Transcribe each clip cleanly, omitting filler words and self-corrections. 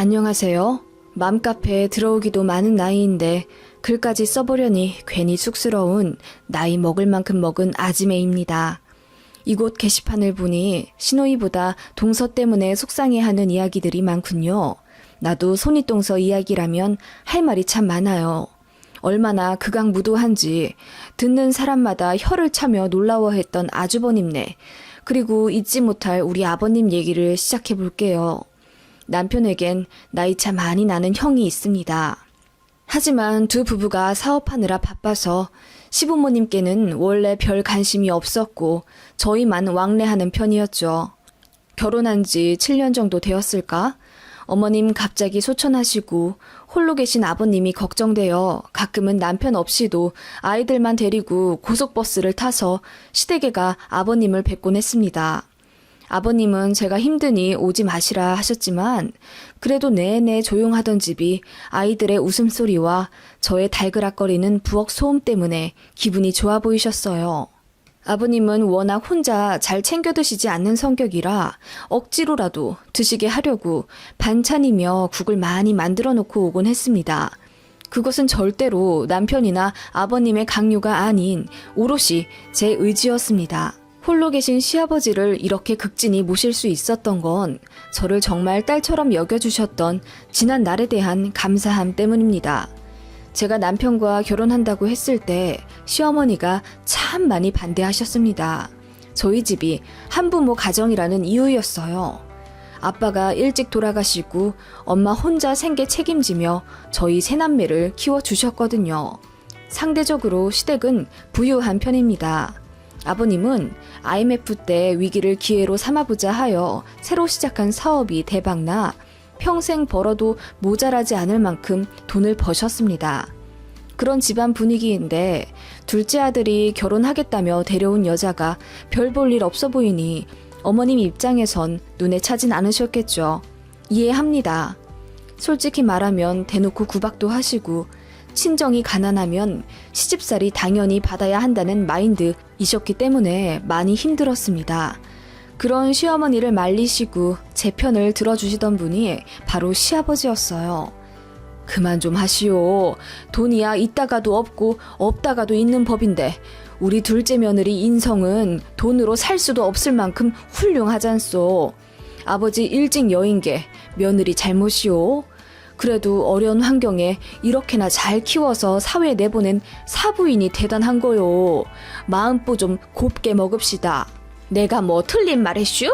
안녕하세요. 맘카페에 들어오기도 많은 나이인데 글까지 써보려니 괜히 쑥스러운 나이 먹을 만큼 먹은 아지매입니다. 이곳 게시판을 보니 시노이보다 동서 때문에 속상해하는 이야기들이 많군요. 나도 손윗동서 이야기라면 할 말이 참 많아요. 얼마나 극악무도한지 듣는 사람마다 혀를 차며 놀라워했던 아주버님네, 그리고 잊지 못할 우리 아버님 얘기를 시작해 볼게요. 남편에겐 나이차 많이 나는 형이 있습니다. 하지만 두 부부가 사업하느라 바빠서 시부모님께는 원래 별 관심이 없었고 저희만 왕래하는 편이었죠. 결혼한 지 7년 정도 되었을까? 어머님 갑자기 소천하시고 홀로 계신 아버님이 걱정되어 가끔은 남편 없이도 아이들만 데리고 고속버스를 타서 시댁에 가 아버님을 뵙곤 했습니다. 아버님은 제가 힘드니 오지 마시라 하셨지만 그래도 내내 조용하던 집이 아이들의 웃음소리와 저의 달그락거리는 부엌 소음 때문에 기분이 좋아 보이셨어요. 아버님은 워낙 혼자 잘 챙겨 드시지 않는 성격이라 억지로라도 드시게 하려고 반찬이며 국을 많이 만들어 놓고 오곤 했습니다. 그것은 절대로 남편이나 아버님의 강요가 아닌 오롯이 제 의지였습니다. 홀로 계신 시아버지를 이렇게 극진히 모실 수 있었던 건 저를 정말 딸처럼 여겨주셨던 지난 날에 대한 감사함 때문입니다. 제가 남편과 결혼한다고 했을 때 시어머니가 참 많이 반대하셨습니다. 저희 집이 한부모 가정이라는 이유였어요. 아빠가 일찍 돌아가시고 엄마 혼자 생계 책임지며 저희 세남매를 키워주셨거든요. 상대적으로 시댁은 부유한 편입니다. 아버님은 IMF 때 위기를 기회로 삼아보자 하여 새로 시작한 사업이 대박나 평생 벌어도 모자라지 않을 만큼 돈을 버셨습니다. 그런 집안 분위기인데 둘째 아들이 결혼하겠다며 데려온 여자가 별 볼 일 없어 보이니 어머님 입장에선 눈에 차진 않으셨겠죠. 이해합니다. 솔직히 말하면 대놓고 구박도 하시고 친정이 가난하면 시집살이 당연히 받아야 한다는 마인드이셨기 때문에 많이 힘들었습니다. 그런 시어머니를 말리시고 제 편을 들어주시던 분이 바로 시아버지였어요. 그만 좀 하시오. 돈이야 있다가도 없고 없다가도 있는 법인데 우리 둘째 며느리 인성은 돈으로 살 수도 없을 만큼 훌륭하잖소. 아버지 일찍 여인게 며느리 잘못이오. 그래도 어려운 환경에 이렇게나 잘 키워서 사회에 내보낸 사부인이 대단한 거요. 마음보 좀 곱게 먹읍시다. 내가 뭐 틀린 말 했슈?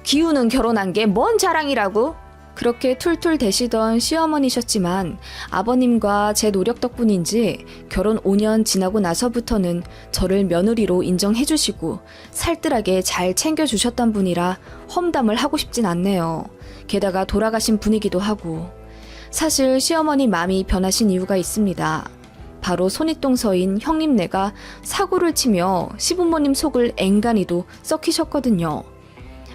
기우는 결혼한 게 뭔 자랑이라고? 그렇게 툴툴 대시던 시어머니셨지만 아버님과 제 노력 덕분인지 결혼 5년 지나고 나서부터는 저를 며느리로 인정해주시고 살뜰하게 잘 챙겨주셨던 분이라 험담을 하고 싶진 않네요. 게다가 돌아가신 분이기도 하고. 사실 시어머니 마음이 변하신 이유가 있습니다. 바로 손윗동서인 형님네가 사고를 치며 시부모님 속을 앵간히도 썩히셨거든요.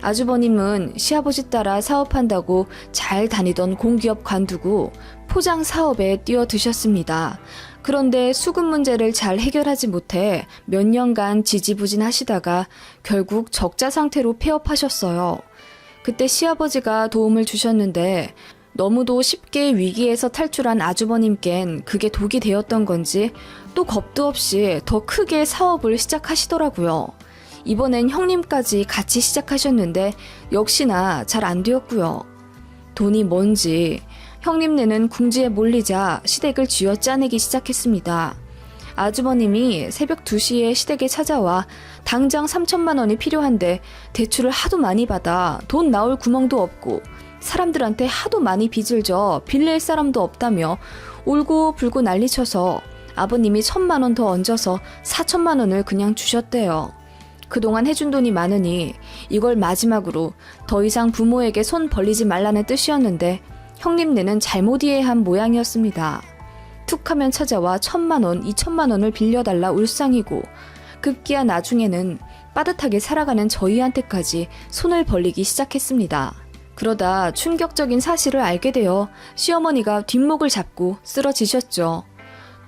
아주버님은 시아버지 따라 사업한다고 잘 다니던 공기업 관두고 포장 사업에 뛰어드셨습니다. 그런데 수급 문제를 잘 해결하지 못해 몇 년간 지지부진하시다가 결국 적자 상태로 폐업하셨어요. 그때 시아버지가 도움을 주셨는데 너무도 쉽게 위기에서 탈출한 아주버님껜 그게 독이 되었던 건지 또 겁도 없이 더 크게 사업을 시작하시더라고요. 이번엔 형님까지 같이 시작하셨는데 역시나 잘 안 되었고요. 돈이 뭔지 형님네는 궁지에 몰리자 시댁을 쥐어짜내기 시작했습니다. 아주버님이 새벽 2시에 시댁에 찾아와 당장 3천만 원이 필요한데 대출을 하도 많이 받아 돈 나올 구멍도 없고 사람들한테 하도 많이 빚을 져 빌릴 사람도 없다며 울고불고 난리쳐서 아버님이 1,000만 원 더 얹어서 4천만 원을 그냥 주셨대요. 그동안 해준 돈이 많으니 이걸 마지막으로 더 이상 부모에게 손 벌리지 말라는 뜻이었는데 형님네는 잘못 이해한 모양이었습니다. 툭하면 찾아와 1,000만 원, 2천만 원을 빌려달라 울상이고 급기야 나중에는 빠듯하게 살아가는 저희한테까지 손을 벌리기 시작했습니다. 그러다 충격적인 사실을 알게 되어 시어머니가 뒷목을 잡고 쓰러지셨죠.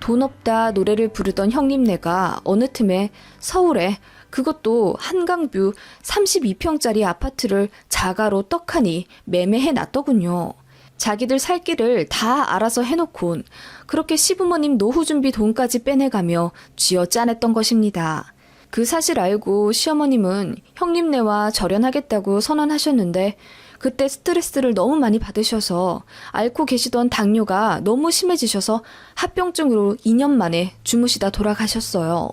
돈 없다 노래를 부르던 형님네가 어느 틈에 서울에 그것도 한강뷰 32평짜리 아파트를 자가로 떡하니 매매해 놨더군요. 자기들 살 길을 다 알아서 해놓곤 그렇게 시부모님 노후 준비 돈까지 빼내가며 쥐어 짜냈던 것입니다. 그 사실 알고 시어머님은 형님네와 절연하겠다고 선언하셨는데 그때 스트레스를 너무 많이 받으셔서 앓고 계시던 당뇨가 너무 심해지셔서 합병증으로 2년 만에 주무시다 돌아가셨어요.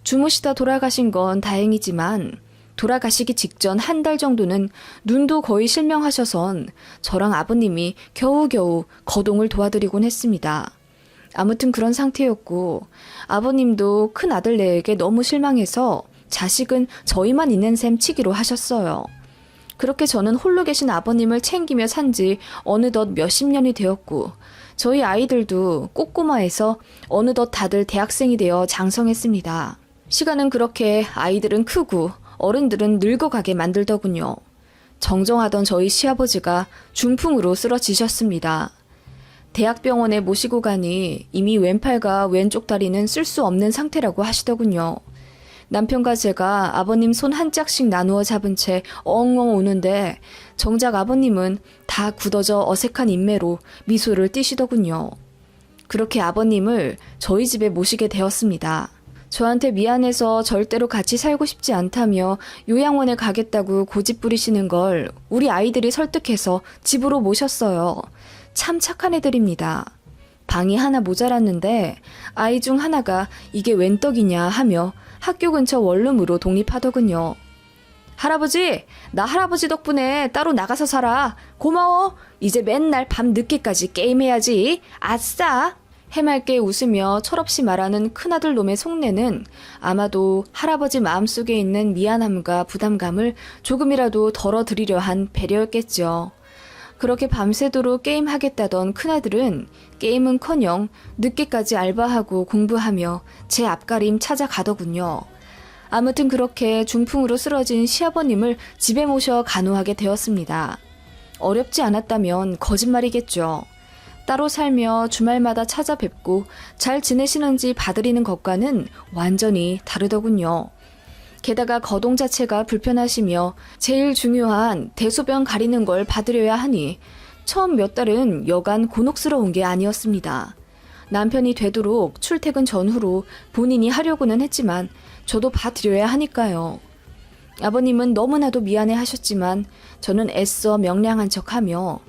주무시다 돌아가신 건 다행이지만 돌아가시기 직전 한 달 정도는 눈도 거의 실명하셔선 저랑 아버님이 겨우겨우 거동을 도와드리곤 했습니다. 아무튼 그런 상태였고 아버님도 큰 아들네에게 너무 실망해서 자식은 저희만 있는 셈 치기로 하셨어요. 그렇게 저는 홀로 계신 아버님을 챙기며 산지 어느덧 몇십 년이 되었고 저희 아이들도 꼬꼬마에서 어느덧 다들 대학생이 되어 장성했습니다. 시간은 그렇게 아이들은 크고 어른들은 늙어가게 만들더군요. 정정하던 저희 시아버지가 중풍으로 쓰러지셨습니다. 대학병원에 모시고 가니 이미 왼팔과 왼쪽 다리는 쓸 수 없는 상태라고 하시더군요. 남편과 제가 아버님 손 한 짝씩 나누어 잡은 채 엉엉 우는데 정작 아버님은 다 굳어져 어색한 인매로 미소를 띠시더군요. 그렇게 아버님을 저희 집에 모시게 되었습니다. 저한테 미안해서 절대로 같이 살고 싶지 않다며 요양원에 가겠다고 고집 부리시는 걸 우리 아이들이 설득해서 집으로 모셨어요. 참 착한 애들입니다. 방이 하나 모자랐는데 아이 중 하나가 이게 웬 떡이냐 하며 학교 근처 원룸으로 독립하더군요. 할아버지, 나 할아버지 덕분에 따로 나가서 살아. 고마워. 이제 맨날 밤 늦게까지 게임해야지. 아싸. 해맑게 웃으며 철없이 말하는 큰아들 놈의 속내는 아마도 할아버지 마음속에 있는 미안함과 부담감을 조금이라도 덜어드리려 한 배려였겠죠. 그렇게 밤새도록 게임하겠다던 큰아들은 게임은커녕 늦게까지 알바하고 공부하며 제 앞가림 찾아가더군요. 아무튼 그렇게 중풍으로 쓰러진 시아버님을 집에 모셔 간호하게 되었습니다. 어렵지 않았다면 거짓말이겠죠. 따로 살며 주말마다 찾아뵙고 잘 지내시는지 봐드리는 것과는 완전히 다르더군요. 게다가 거동 자체가 불편하시며 제일 중요한 대소변 가리는 걸 봐드려야 하니 처음 몇 달은 여간 곤혹스러운 게 아니었습니다. 남편이 되도록 출퇴근 전후로 본인이 하려고는 했지만 저도 봐드려야 하니까요. 아버님은 너무나도 미안해 하셨지만 저는 애써 명량한 척하며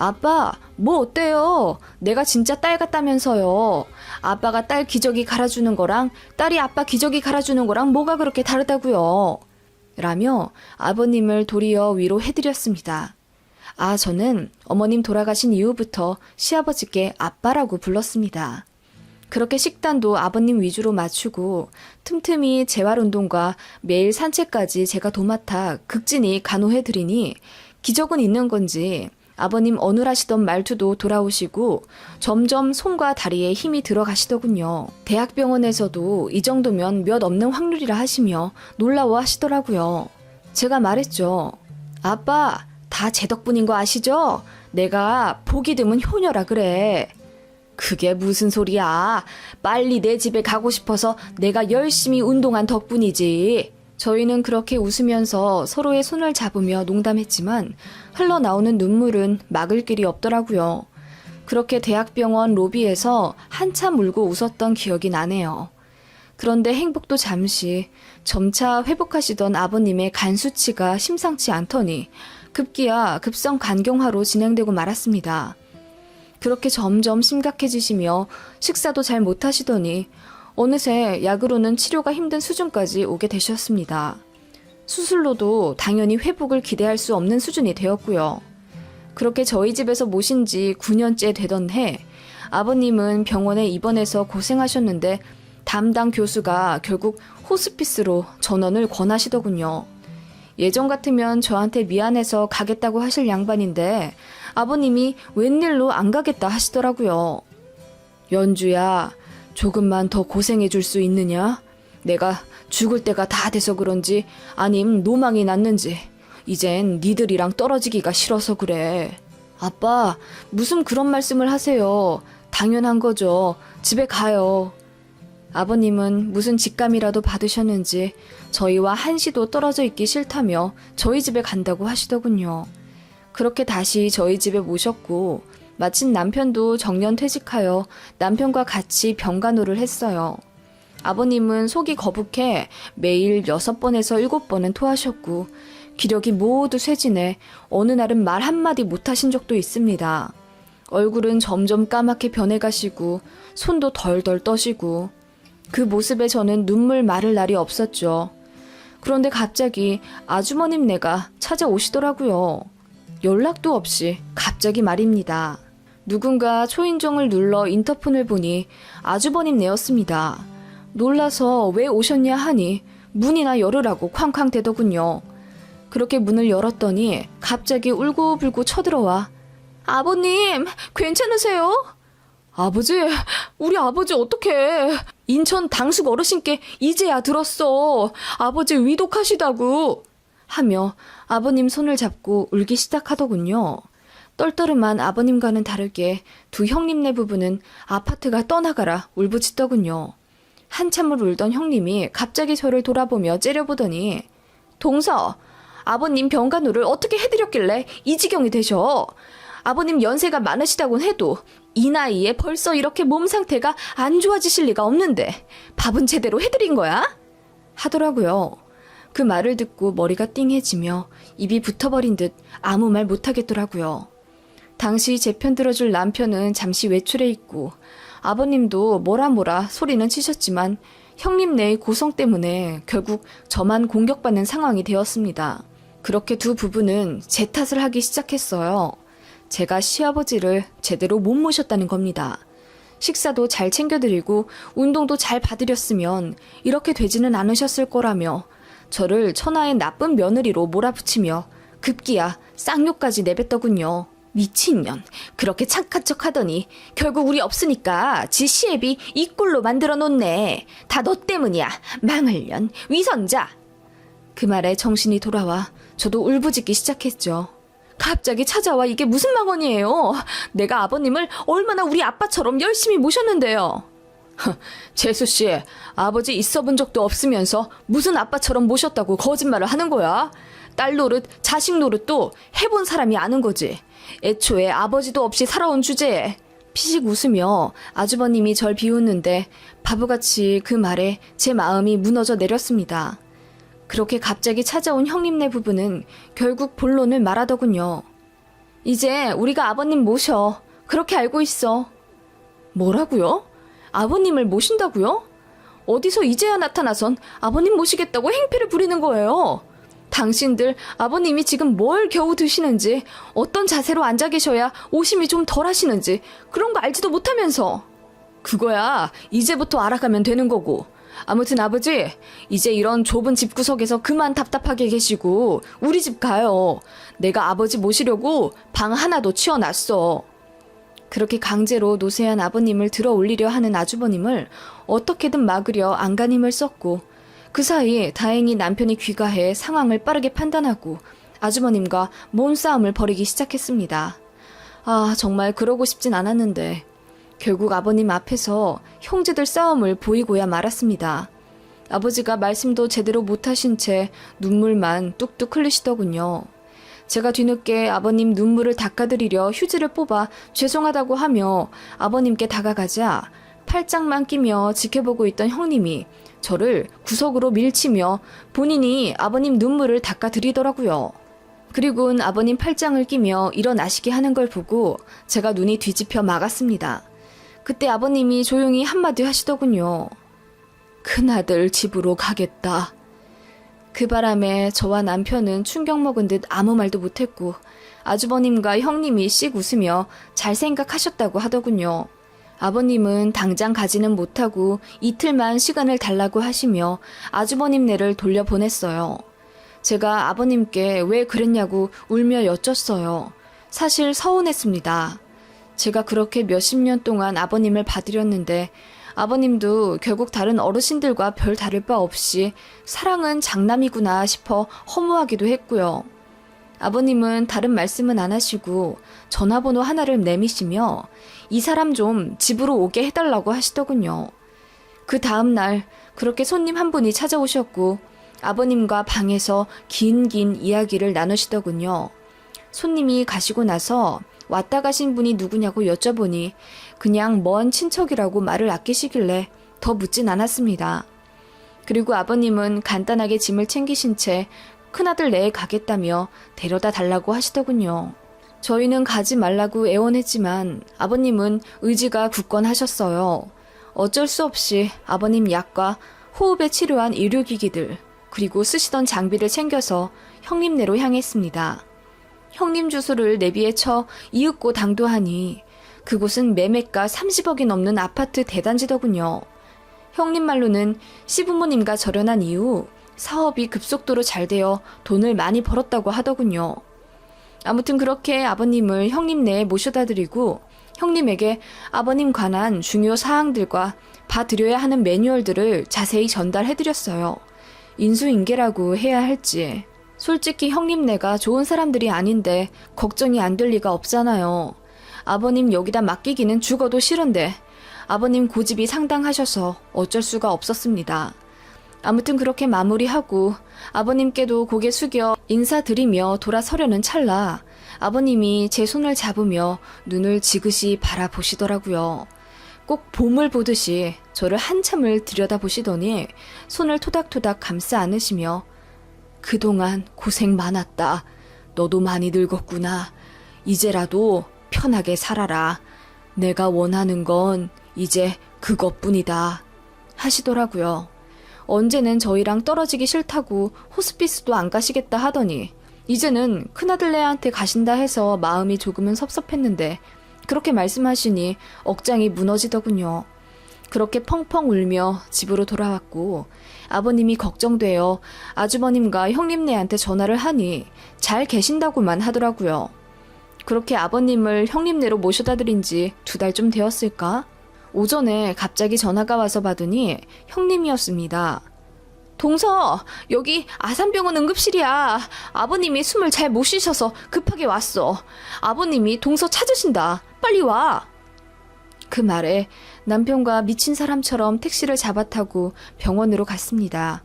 아빠, 뭐 어때요? 내가 진짜 딸 같다면서요. 아빠가 딸 기저귀 갈아주는 거랑 딸이 아빠 기저귀 갈아주는 거랑 뭐가 그렇게 다르다고요? 라며 아버님을 도리어 위로해드렸습니다. 저는 어머님 돌아가신 이후부터 시아버지께 아빠라고 불렀습니다. 그렇게 식단도 아버님 위주로 맞추고 틈틈이 재활운동과 매일 산책까지 제가 도맡아 극진히 간호해드리니 기적은 있는 건지 아버님 어눌하시던 말투도 돌아오시고 점점 손과 다리에 힘이 들어가시더군요. 대학병원에서도 이 정도면 몇 없는 확률이라 하시며 놀라워 하시더라고요. 제가 말했죠. 아빠, 다 제 덕분인 거 아시죠? 내가 보기 드문 효녀라 그래. 그게 무슨 소리야. 빨리 내 집에 가고 싶어서 내가 열심히 운동한 덕분이지. 저희는 그렇게 웃으면서 서로의 손을 잡으며 농담했지만 흘러나오는 눈물은 막을 길이 없더라고요. 그렇게 대학병원 로비에서 한참 울고 웃었던 기억이 나네요. 그런데 행복도 잠시 점차 회복하시던 아버님의 간 수치가 심상치 않더니 급기야 급성 간경화로 진행되고 말았습니다. 그렇게 점점 심각해지시며 식사도 잘 못하시더니 어느새 약으로는 치료가 힘든 수준까지 오게 되셨습니다. 수술로도 당연히 회복을 기대할 수 없는 수준이 되었고요. 그렇게 저희 집에서 모신 지 9년째 되던 해 아버님은 병원에 입원해서 고생하셨는데 담당 교수가 결국 호스피스로 전원을 권하시더군요. 예전 같으면 저한테 미안해서 가겠다고 하실 양반인데 아버님이 웬일로 안 가겠다 하시더라고요. 연주야, 조금만 더 고생해 줄 수 있느냐? 내가 죽을 때가 다 돼서 그런지 아님 노망이 났는지 이젠 니들이랑 떨어지기가 싫어서 그래. 아빠, 무슨 그런 말씀을 하세요. 당연한 거죠. 집에 가요. 아버님은 무슨 직감이라도 받으셨는지 저희와 한시도 떨어져 있기 싫다며 저희 집에 간다고 하시더군요. 그렇게 다시 저희 집에 모셨고 마침 남편도 정년 퇴직하여 남편과 같이 병간호를 했어요. 아버님은 속이 거북해 매일 6번에서 7번은 토하셨고 기력이 모두 쇠진해 어느 날은 말 한마디 못하신 적도 있습니다. 얼굴은 점점 까맣게 변해가시고 손도 덜덜 떠시고 그 모습에 저는 눈물 마를 날이 없었죠. 그런데 갑자기 아주머님네가 찾아오시더라고요. 연락도 없이 갑자기 말입니다. 누군가 초인종을 눌러 인터폰을 보니 아주버님네였습니다. 놀라서 왜 오셨냐 하니 문이나 열으라고 쾅쾅 대더군요. 그렇게 문을 열었더니 갑자기 울고불고 쳐들어와 아버님 괜찮으세요? 아버지, 우리 아버지 어떡해. 인천 당숙 어르신께 이제야 들었어. 아버지 위독하시다고. 하며 아버님 손을 잡고 울기 시작하더군요. 떨떠름한 아버님과는 다르게 두 형님네 부부는 아파트가 떠나가라 울부짖더군요. 한참을 울던 형님이 갑자기 저를 돌아보며 째려보더니 동서, 아버님 병간호를 어떻게 해드렸길래 이 지경이 되셔. 아버님 연세가 많으시다곤 해도 이 나이에 벌써 이렇게 몸 상태가 안 좋아지실 리가 없는데 밥은 제대로 해드린 거야? 하더라고요. 그 말을 듣고 머리가 띵해지며 입이 붙어버린 듯 아무 말 못하겠더라고요. 당시 제 편 들어줄 남편은 잠시 외출해 있고 아버님도 뭐라 소리는 치셨지만 형님네의 고성 때문에 결국 저만 공격받는 상황이 되었습니다. 그렇게 두 부부는 제 탓을 하기 시작했어요. 제가 시아버지를 제대로 못 모셨다는 겁니다. 식사도 잘 챙겨드리고 운동도 잘 봐드렸으면 이렇게 되지는 않으셨을 거라며 저를 천하의 나쁜 며느리로 몰아붙이며 급기야 쌍욕까지 내뱉더군요. 미친년, 그렇게 착한 척 하더니 결국 우리 없으니까 지 시애비 이 꼴로 만들어 놓네. 다 너 때문이야. 망을년, 위선자. 그 말에 정신이 돌아와 저도 울부짖기 시작했죠. 갑자기 찾아와 이게 무슨 망언이에요. 내가 아버님을 얼마나 우리 아빠처럼 열심히 모셨는데요. 재수씨, 아버지 있어 본 적도 없으면서 무슨 아빠처럼 모셨다고 거짓말을 하는 거야? 딸 노릇, 자식 노릇도 해본 사람이 아는 거지. 애초에 아버지도 없이 살아온 주제에. 피식 웃으며 아주버님이 절 비웃는데 바보같이 그 말에 제 마음이 무너져 내렸습니다. 그렇게 갑자기 찾아온 형님네 부부는 결국 본론을 말하더군요. 이제 우리가 아버님 모셔. 그렇게 알고 있어. 뭐라고요? 아버님을 모신다고요? 어디서 이제야 나타나선 아버님 모시겠다고 행패를 부리는 거예요. 당신들 아버님이 지금 뭘 겨우 드시는지, 어떤 자세로 앉아 계셔야 오심이 좀 덜 하시는지 그런 거 알지도 못하면서. 그거야 이제부터 알아가면 되는 거고. 아무튼 아버지, 이제 이런 좁은 집구석에서 그만 답답하게 계시고 우리 집 가요. 내가 아버지 모시려고 방 하나도 치워놨어. 그렇게 강제로 노쇠한 아버님을 들어 올리려 하는 아주버님을 어떻게든 막으려 안간힘을 썼고 그 사이 다행히 남편이 귀가해 상황을 빠르게 판단하고 아주버님과 몸싸움을 벌이기 시작했습니다. 아, 정말 그러고 싶진 않았는데 결국 아버님 앞에서 형제들 싸움을 보이고야 말았습니다. 아버지가 말씀도 제대로 못하신 채 눈물만 뚝뚝 흘리시더군요. 제가 뒤늦게 아버님 눈물을 닦아드리려 휴지를 뽑아 죄송하다고 하며 아버님께 다가가자 팔짱만 끼며 지켜보고 있던 형님이 저를 구석으로 밀치며 본인이 아버님 눈물을 닦아드리더라고요. 그리고는 아버님 팔짱을 끼며 일어나시게 하는 걸 보고 제가 눈이 뒤집혀 막았습니다. 그때 아버님이 조용히 한마디 하시더군요. 큰아들 집으로 가겠다. 그 바람에 저와 남편은 충격 먹은 듯 아무 말도 못했고 아주버님과 형님이 씩 웃으며 잘 생각하셨다고 하더군요. 아버님은 당장 가지는 못하고 이틀만 시간을 달라고 하시며 아주버님네를 돌려보냈어요. 제가 아버님께 왜 그랬냐고 울며 여쭸어요. 사실 서운했습니다. 제가 그렇게 몇십 년 동안 아버님을 봐드렸는데 아버님도 결국 다른 어르신들과 별 다를 바 없이 사랑은 장남이구나 싶어 허무하기도 했고요. 아버님은 다른 말씀은 안 하시고 전화번호 하나를 내미시며 이 사람 좀 집으로 오게 해달라고 하시더군요. 그 다음 날 그렇게 손님 한 분이 찾아오셨고 아버님과 방에서 긴 이야기를 나누시더군요. 손님이 가시고 나서 왔다 가신 분이 누구냐고 여쭤보니 그냥 먼 친척이라고 말을 아끼시길래 더 묻진 않았습니다. 그리고 아버님은 간단하게 짐을 챙기신 채 큰아들 내에 가겠다며 데려다 달라고 하시더군요. 저희는 가지 말라고 애원했지만 아버님은 의지가 굳건하셨어요. 어쩔 수 없이 아버님 약과 호흡에 치료한 의료기기들 그리고 쓰시던 장비를 챙겨서 형님네로 향했습니다. 형님 주소를 내비에 쳐 이윽고 당도하니 그곳은 매매가 30억이 넘는 아파트 대단지더군요. 형님 말로는 시부모님과 절연한 이후 사업이 급속도로 잘 되어 돈을 많이 벌었다고 하더군요. 아무튼 그렇게 아버님을 형님네에 모셔다 드리고 형님에게 아버님 관한 중요 사항들과 봐드려야 하는 매뉴얼들을 자세히 전달해드렸어요. 인수인계라고 해야 할지. 솔직히 형님네가 좋은 사람들이 아닌데 걱정이 안 될 리가 없잖아요. 아버님 여기다 맡기기는 죽어도 싫은데 아버님 고집이 상당하셔서 어쩔 수가 없었습니다. 아무튼 그렇게 마무리하고 아버님께도 고개 숙여 인사드리며 돌아서려는 찰나 아버님이 제 손을 잡으며 눈을 지그시 바라보시더라고요. 꼭 봄을 보듯이 저를 한참을 들여다보시더니 손을 토닥토닥 감싸 안으시며 그동안 고생 많았다. 너도 많이 늙었구나. 이제라도 편하게 살아라. 내가 원하는 건 이제 그것뿐이다. 하시더라고요. 언제는 저희랑 떨어지기 싫다고 호스피스도 안 가시겠다 하더니 이제는 큰아들네한테 가신다 해서 마음이 조금은 섭섭했는데 그렇게 말씀하시니 억장이 무너지더군요. 그렇게 펑펑 울며 집으로 돌아왔고 아버님이 걱정되어 아주버님과 형님네한테 전화를 하니 잘 계신다고만 하더라고요. 그렇게 아버님을 형님네로 모셔다 드린 지 2달 좀 되었을까? 오전에 갑자기 전화가 와서 받으니 형님이었습니다. 동서, 여기 아산병원 응급실이야. 아버님이 숨을 잘 못 쉬셔서 급하게 왔어. 아버님이 동서 찾으신다. 빨리 와. 그 말에 남편과 미친 사람처럼 택시를 잡아 타고 병원으로 갔습니다.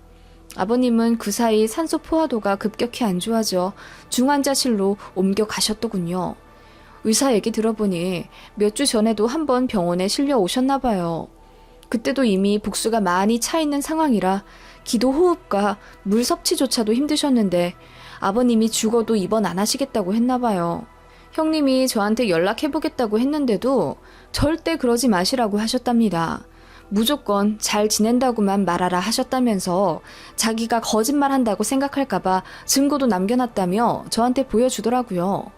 아버님은 그 사이 산소 포화도가 급격히 안 좋아져 중환자실로 옮겨가셨더군요. 의사 얘기 들어보니 몇 주 전에도 한번 병원에 실려 오셨나 봐요. 그때도 이미 복수가 많이 차 있는 상황이라 기도 호흡과 물 섭취조차도 힘드셨는데 아버님이 죽어도 입원 안 하시겠다고 했나 봐요. 형님이 저한테 연락해보겠다고 했는데도 절대 그러지 마시라고 하셨답니다. 무조건 잘 지낸다고만 말하라 하셨다면서 자기가 거짓말한다고 생각할까봐 증거도 남겨놨다며 저한테 보여주더라고요.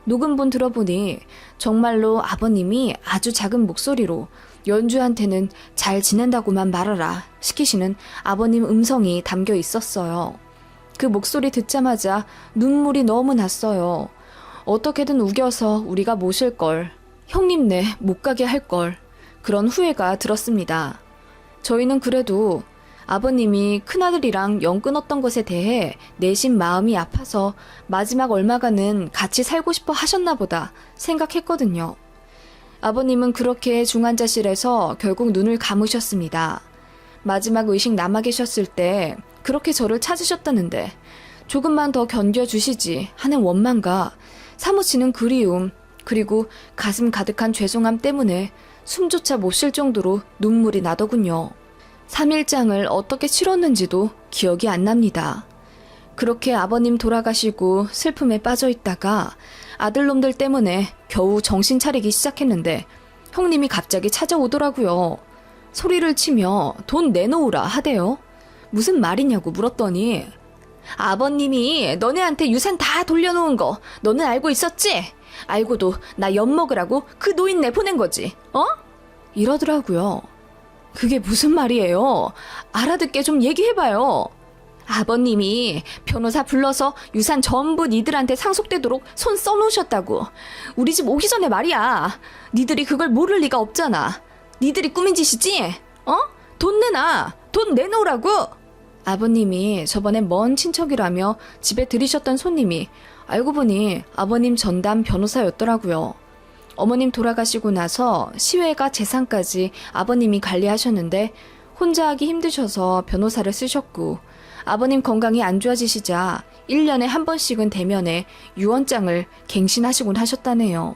녹음본 들어보니 정말로 아버님이 아주 작은 목소리로 연주한테는 잘 지낸다고만 말하라 시키시는 아버님 음성이 담겨 있었어요. 그 목소리 듣자마자 눈물이 너무 났어요. 어떻게든 우겨서 우리가 모실 걸, 형님네 못 가게 할 걸, 그런 후회가 들었습니다. 저희는 그래도 아버님이 큰아들이랑 연 끊었던 것에 대해 내심 마음이 아파서 마지막 얼마간은 같이 살고 싶어 하셨나 보다 생각했거든요. 아버님은 그렇게 중환자실에서 결국 눈을 감으셨습니다. 마지막 의식 남아 계셨을 때 그렇게 저를 찾으셨다는데 조금만 더 견뎌주시지 하는 원망과 사무치는 그리움 그리고 가슴 가득한 죄송함 때문에 숨조차 못 쉴 정도로 눈물이 나더군요. 3일장을 어떻게 치렀는지도 기억이 안 납니다. 그렇게 아버님 돌아가시고 슬픔에 빠져 있다가 아들놈들 때문에 겨우 정신 차리기 시작했는데 형님이 갑자기 찾아오더라고요. 소리를 치며 돈 내놓으라 하대요. 무슨 말이냐고 물었더니 아버님이 너네한테 유산 다 돌려놓은 거 너는 알고 있었지? 알고도 나 엿먹으라고 그 노인네 보낸 거지, 어? 이러더라고요. 그게 무슨 말이에요? 알아듣게 좀 얘기해봐요. 아버님이 변호사 불러서 유산 전부 니들한테 상속되도록 손 써놓으셨다고. 우리 집 오기 전에 말이야. 니들이 그걸 모를 리가 없잖아. 니들이 꾸민 짓이지? 어? 돈 내놔. 돈 내놓으라고. 아버님이 저번에 먼 친척이라며 집에 들이셨던 손님이 알고 보니 아버님 전담 변호사였더라고요. 어머님 돌아가시고 나서 시외가 재산까지 아버님이 관리하셨는데 혼자 하기 힘드셔서 변호사를 쓰셨고 아버님 건강이 안 좋아지시자 1년에 한 번씩은 대면에 유언장을 갱신하시곤 하셨다네요.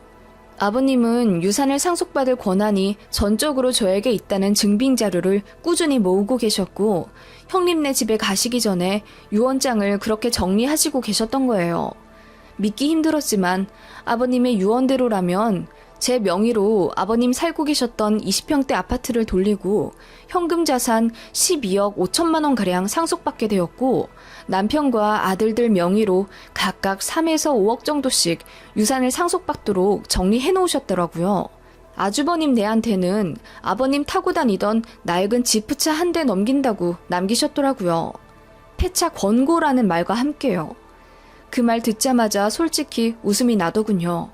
아버님은 유산을 상속받을 권한이 전적으로 저에게 있다는 증빙 자료를 꾸준히 모으고 계셨고 형님네 집에 가시기 전에 유언장을 그렇게 정리하시고 계셨던 거예요. 믿기 힘들었지만 아버님의 유언대로라면 제 명의로 아버님 살고 계셨던 20평대 아파트를 돌리고 현금 자산 12억 5천만 원가량 상속받게 되었고 남편과 아들들 명의로 각각 3에서 5억 정도씩 유산을 상속받도록 정리해 놓으셨더라고요. 아주버님 내한테는 아버님 타고 다니던 낡은 지프차 한 대 넘긴다고 남기셨더라고요. 폐차 권고라는 말과 함께요. 그 말 듣자마자 솔직히 웃음이 나더군요.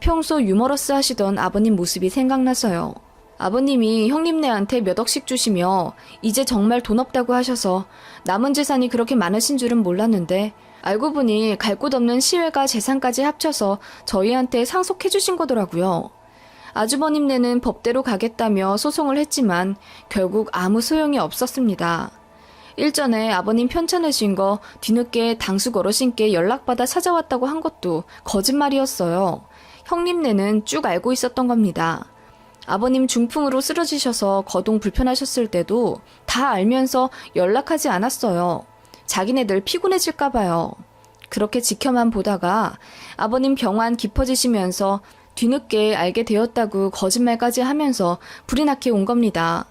평소 유머러스 하시던 아버님 모습이 생각나서요. 아버님이 형님네한테 몇 억씩 주시며 이제 정말 돈 없다고 하셔서 남은 재산이 그렇게 많으신 줄은 몰랐는데 알고 보니 갈 곳 없는 시외가 재산까지 합쳐서 저희한테 상속해 주신 거더라고요. 아주버님네는 법대로 가겠다며 소송을 했지만 결국 아무 소용이 없었습니다. 일전에 아버님 편찮으신 거 뒤늦게 당숙 어르신께 연락받아 찾아왔다고 한 것도 거짓말이었어요. 형님네는 쭉 알고 있었던 겁니다. 아버님 중풍으로 쓰러지셔서 거동 불편하셨을 때도 다 알면서 연락하지 않았어요. 자기네들 피곤해질까 봐요. 그렇게 지켜만 보다가 아버님 병환 깊어지시면서 뒤늦게 알게 되었다고 거짓말까지 하면서 불이 나게 온 겁니다.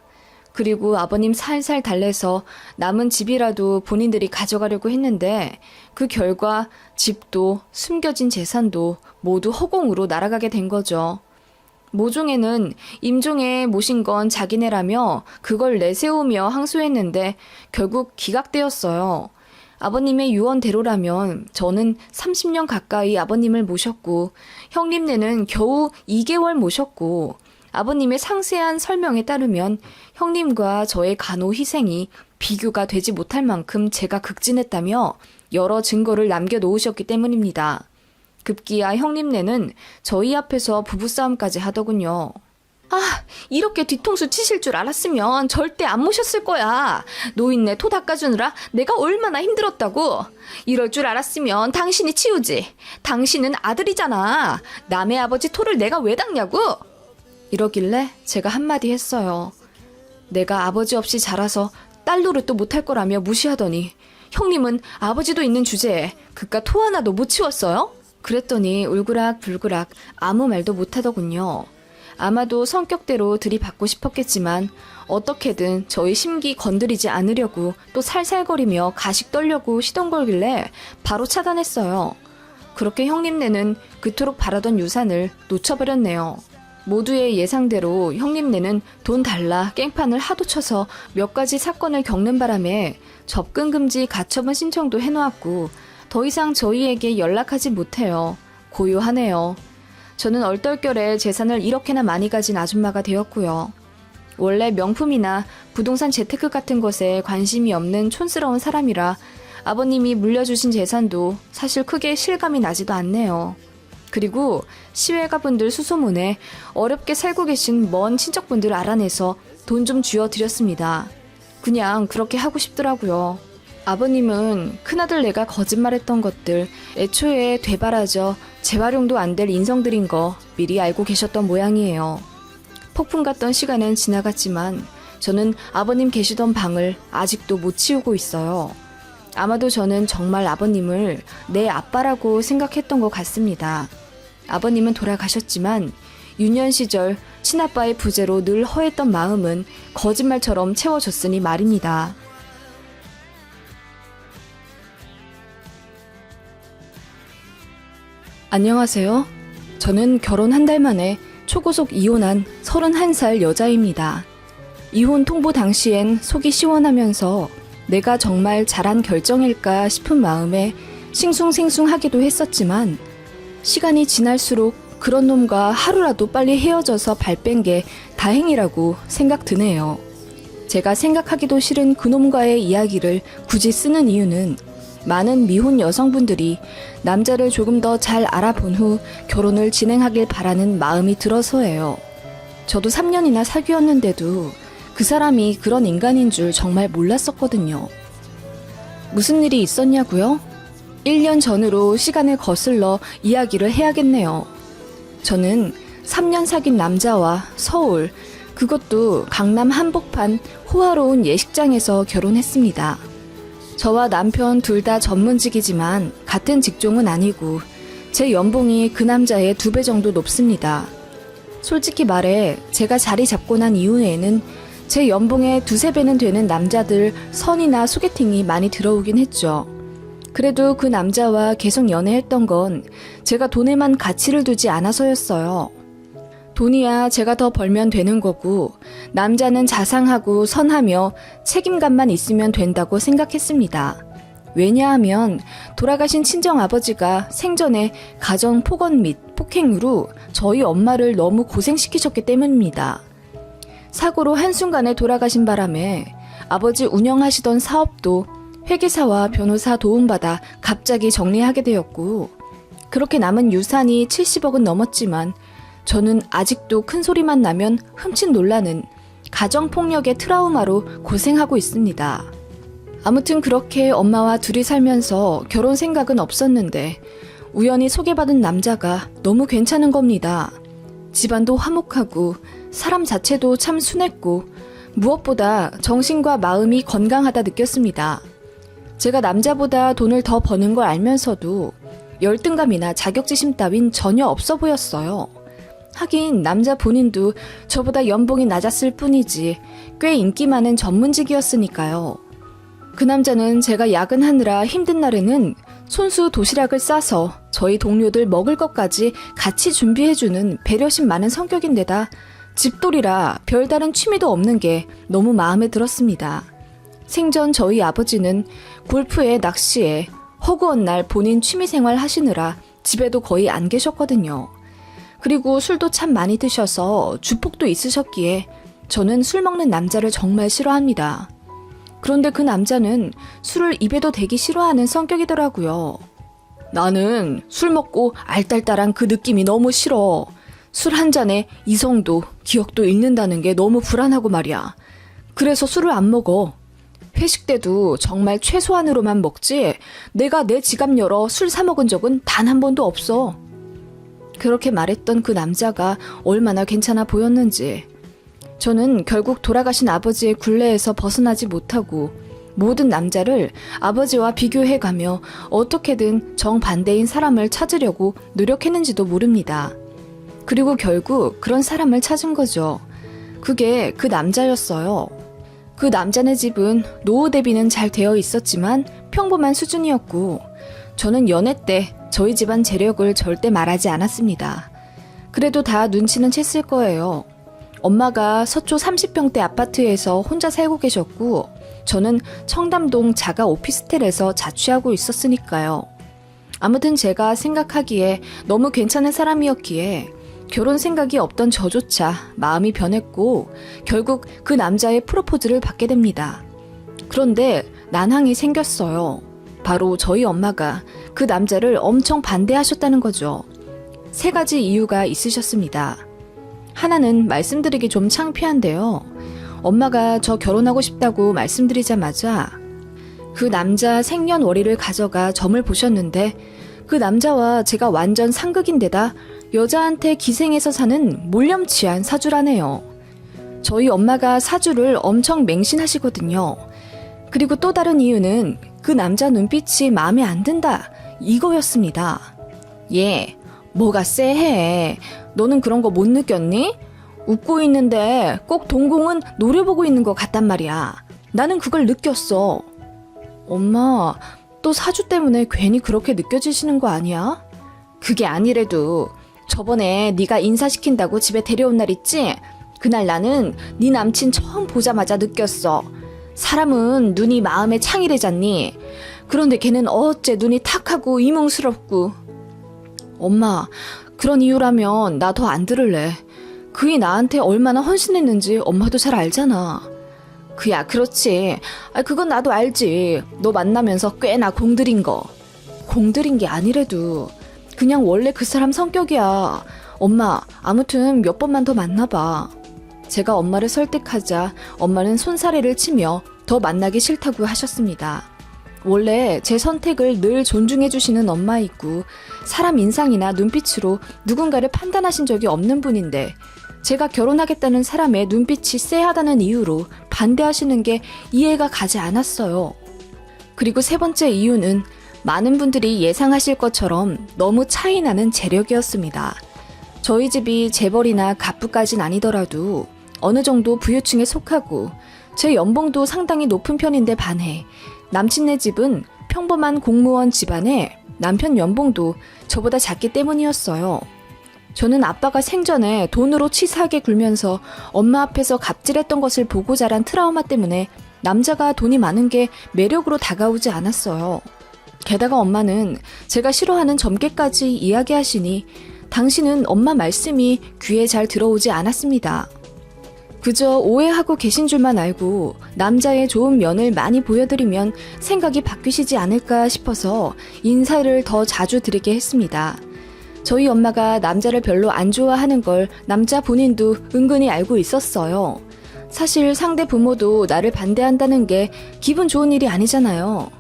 그리고 아버님 살살 달래서 남은 집이라도 본인들이 가져가려고 했는데 그 결과 집도 숨겨진 재산도 모두 허공으로 날아가게 된 거죠. 모종에는 임종에 모신 건 자기네라며 그걸 내세우며 항소했는데 결국 기각되었어요. 아버님의 유언대로라면 저는 30년 가까이 아버님을 모셨고 형님네는 겨우 2개월 모셨고 아버님의 상세한 설명에 따르면 형님과 저의 간호 희생이 비교가 되지 못할 만큼 제가 극진했다며 여러 증거를 남겨놓으셨기 때문입니다. 급기야 형님네는 저희 앞에서 부부싸움까지 하더군요. 아, 이렇게 뒤통수 치실 줄 알았으면 절대 안 모셨을 거야. 노인네 토 닦아주느라 내가 얼마나 힘들었다고. 이럴 줄 알았으면 당신이 치우지. 당신은 아들이잖아. 남의 아버지 토를 내가 왜 닦냐고. 이러길래 제가 한마디 했어요. 내가 아버지 없이 자라서 딸 노릇도 못할 거라며 무시하더니 형님은 아버지도 있는 주제에 그깟 토 하나도 못 치웠어요? 그랬더니 울그락불그락 아무 말도 못하더군요. 아마도 성격대로 들이받고 싶었겠지만 어떻게든 저희 심기 건드리지 않으려고 또 살살거리며 가식 떨려고 시동 걸길래 바로 차단했어요. 그렇게 형님네는 그토록 바라던 유산을 놓쳐버렸네요. 모두의 예상대로 형님네는 돈 달라 깽판을 하도 쳐서 몇 가지 사건을 겪는 바람에 접근금지 가처분 신청도 해놓았고 더 이상 저희에게 연락하지 못해요. 고요하네요. 저는 얼떨결에 재산을 이렇게나 많이 가진 아줌마가 되었고요. 원래 명품이나 부동산 재테크 같은 것에 관심이 없는 촌스러운 사람이라 아버님이 물려주신 재산도 사실 크게 실감이 나지도 않네요. 그리고 시외가분들 수소문에 어렵게 살고 계신 먼 친척분들 알아내서 돈 좀 쥐어드렸습니다. 그냥 그렇게 하고 싶더라고요. 아버님은 큰아들 내가 거짓말했던 것들 애초에 되바라져 재활용도 안 될 인성들인 거 미리 알고 계셨던 모양이에요. 폭풍 같던 시간은 지나갔지만 저는 아버님 계시던 방을 아직도 못 치우고 있어요. 아마도 저는 정말 아버님을 내 아빠라고 생각했던 것 같습니다. 아버님은 돌아가셨지만 유년 시절 친아빠의 부재로 늘 허했던 마음은 거짓말처럼 채워졌으니 말입니다. 안녕하세요. 저는 결혼 한 달 만에 초고속 이혼한 31살 여자입니다. 이혼 통보 당시엔 속이 시원하면서 내가 정말 잘한 결정일까 싶은 마음에 싱숭생숭하기도 했었지만 시간이 지날수록 그런 놈과 하루라도 빨리 헤어져서 발 뺀 게 다행이라고 생각 드네요. 제가 생각하기도 싫은 그놈과의 이야기를 굳이 쓰는 이유는 많은 미혼 여성분들이 남자를 조금 더 잘 알아본 후 결혼을 진행하길 바라는 마음이 들어서예요. 저도 3년이나 사귀었는데도 그 사람이 그런 인간인 줄 정말 몰랐었거든요. 무슨 일이 있었냐고요? 1년 전으로 시간을 거슬러 이야기를 해야겠네요. 저는 3년 사귄 남자와 서울, 그것도 강남 한복판 호화로운 예식장에서 결혼했습니다. 저와 남편 둘 다 전문직이지만 같은 직종은 아니고 제 연봉이 그 남자의 2배 정도 높습니다. 솔직히 말해 제가 자리 잡고 난 이후에는 제 연봉의 2~3배는 되는 남자들 선이나 소개팅이 많이 들어오긴 했죠. 그래도 그 남자와 계속 연애했던 건 제가 돈에만 가치를 두지 않아서였어요. 돈이야 제가 더 벌면 되는 거고 남자는 자상하고 선하며 책임감만 있으면 된다고 생각했습니다. 왜냐하면 돌아가신 친정아버지가 생전에 가정폭언 및 폭행으로 저희 엄마를 너무 고생시키셨기 때문입니다. 사고로 한순간에 돌아가신 바람에 아버지 운영하시던 사업도 회계사와 변호사 도움받아 갑자기 정리하게 되었고 그렇게 남은 유산이 70억은 넘었지만 저는 아직도 큰 소리만 나면 흠칫 놀라는 가정폭력의 트라우마로 고생하고 있습니다. 아무튼 그렇게 엄마와 둘이 살면서 결혼 생각은 없었는데 우연히 소개받은 남자가 너무 괜찮은 겁니다. 집안도 화목하고 사람 자체도 참 순했고 무엇보다 정신과 마음이 건강하다 느꼈습니다. 제가 남자보다 돈을 더 버는 걸 알면서도 열등감이나 자격지심 따윈 전혀 없어 보였어요. 하긴 남자 본인도 저보다 연봉이 낮았을 뿐이지 꽤 인기 많은 전문직이었으니까요. 그 남자는 제가 야근하느라 힘든 날에는 손수 도시락을 싸서 저희 동료들 먹을 것까지 같이 준비해주는 배려심 많은 성격인데다 집돌이라 별다른 취미도 없는 게 너무 마음에 들었습니다. 생전 저희 아버지는 골프에 낚시에 허구한 날 본인 취미생활 하시느라 집에도 거의 안 계셨거든요. 그리고 술도 참 많이 드셔서 주폭도 있으셨기에 저는 술 먹는 남자를 정말 싫어합니다. 그런데 그 남자는 술을 입에도 대기 싫어하는 성격이더라고요. 나는 술 먹고 알딸딸한 그 느낌이 너무 싫어. 술 한 잔에 이성도 기억도 잃는다는 게 너무 불안하고 말이야. 그래서 술을 안 먹어. 회식 때도 정말 최소한으로만 먹지 내가 내 지갑 열어 술 사 먹은 적은 단 한 번도 없어. 그렇게 말했던 그 남자가 얼마나 괜찮아 보였는지 저는 결국 돌아가신 아버지의 굴레에서 벗어나지 못하고 모든 남자를 아버지와 비교해가며 어떻게든 정반대인 사람을 찾으려고 노력했는지도 모릅니다. 그리고 결국 그런 사람을 찾은 거죠. 그게 그 남자였어요. 그 남자네 집은 노후 대비는 잘 되어 있었지만 평범한 수준이었고 저는 연애 때 저희 집안 재력을 절대 말하지 않았습니다. 그래도 다 눈치는 챘을 거예요. 엄마가 서초 30평대 아파트에서 혼자 살고 계셨고 저는 청담동 자가 오피스텔에서 자취하고 있었으니까요. 아무튼 제가 생각하기에 너무 괜찮은 사람이었기에 결혼 생각이 없던 저조차 마음이 변했고 결국 그 남자의 프로포즈를 받게 됩니다. 그런데 난항이 생겼어요. 바로 저희 엄마가 그 남자를 엄청 반대하셨다는 거죠. 3가지 이유가 있으셨습니다. 하나는 말씀드리기 좀 창피한데요. 엄마가 저 결혼하고 싶다고 말씀드리자마자 그 남자 생년월일을 가져가 점을 보셨는데 그 남자와 제가 완전 상극인데다 여자한테 기생해서 사는 몰염치한 사주라네요. 저희 엄마가 사주를 엄청 맹신하시거든요. 그리고 또 다른 이유는 그 남자 눈빛이 마음에 안 든다 이거였습니다. 얘 뭐가 쎄해. 너는 그런 거 못 느꼈니? 웃고 있는데 꼭 동공은 노려보고 있는 것 같단 말이야. 나는 그걸 느꼈어. 엄마, 또 사주 때문에 괜히 그렇게 느껴지시는 거 아니야? 그게 아니래도 저번에 네가 인사시킨다고 집에 데려온 날 있지? 그날 나는 네 남친 처음 보자마자 느꼈어. 사람은 눈이 마음에 창이래잖니. 그런데 걔는 어째 눈이 탁하고 이몽스럽고. 엄마, 그런 이유라면 나 더 안 들을래. 그이 나한테 얼마나 헌신했는지 엄마도 잘 알잖아. 그야 그렇지. 그건 나도 알지. 너 만나면서 꽤나 공들인 거. 공들인 게 아니래도 그냥 원래 그 사람 성격이야. 엄마, 아무튼 몇 번만 더 만나봐. 제가 엄마를 설득하자 엄마는 손사래를 치며 더 만나기 싫다고 하셨습니다. 원래 제 선택을 늘 존중해주시는 엄마이고 사람 인상이나 눈빛으로 누군가를 판단하신 적이 없는 분인데 제가 결혼하겠다는 사람의 눈빛이 쎄하다는 이유로 반대하시는 게 이해가 가지 않았어요. 그리고 세 번째 이유는 많은 분들이 예상하실 것처럼 너무 차이나는 재력이었습니다. 저희 집이 재벌이나 갑부까진 아니더라도 어느 정도 부유층에 속하고 제 연봉도 상당히 높은 편인데 반해 남친네 집은 평범한 공무원 집안에 남편 연봉도 저보다 작기 때문이었어요. 저는 아빠가 생전에 돈으로 치사하게 굴면서 엄마 앞에서 갑질했던 것을 보고 자란 트라우마 때문에 남자가 돈이 많은 게 매력으로 다가오지 않았어요. 게다가 엄마는 제가 싫어하는 점괘까지 이야기하시니 당신은 엄마 말씀이 귀에 잘 들어오지 않았습니다. 그저 오해하고 계신 줄만 알고 남자의 좋은 면을 많이 보여드리면 생각이 바뀌시지 않을까 싶어서 인사를 더 자주 드리게 했습니다. 저희 엄마가 남자를 별로 안 좋아하는 걸 남자 본인도 은근히 알고 있었어요. 사실 상대 부모도 나를 반대한다는 게 기분 좋은 일이 아니잖아요.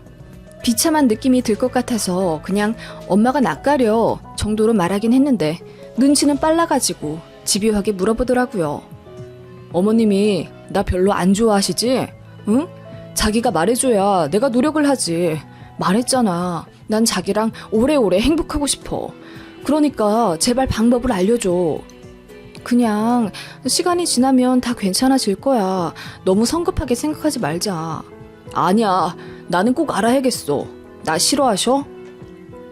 비참한 느낌이 들 것 같아서 그냥 엄마가 낯가려 정도로 말하긴 했는데 눈치는 빨라가지고 집요하게 물어보더라고요. 어머님이 나 별로 안 좋아하시지? 응? 자기가 말해줘야 내가 노력을 하지. 말했잖아. 난 자기랑 오래오래 행복하고 싶어. 그러니까 제발 방법을 알려줘. 그냥 시간이 지나면 다 괜찮아질 거야. 너무 성급하게 생각하지 말자. 아니야. 나는 꼭 알아야겠어. 나 싫어하셔?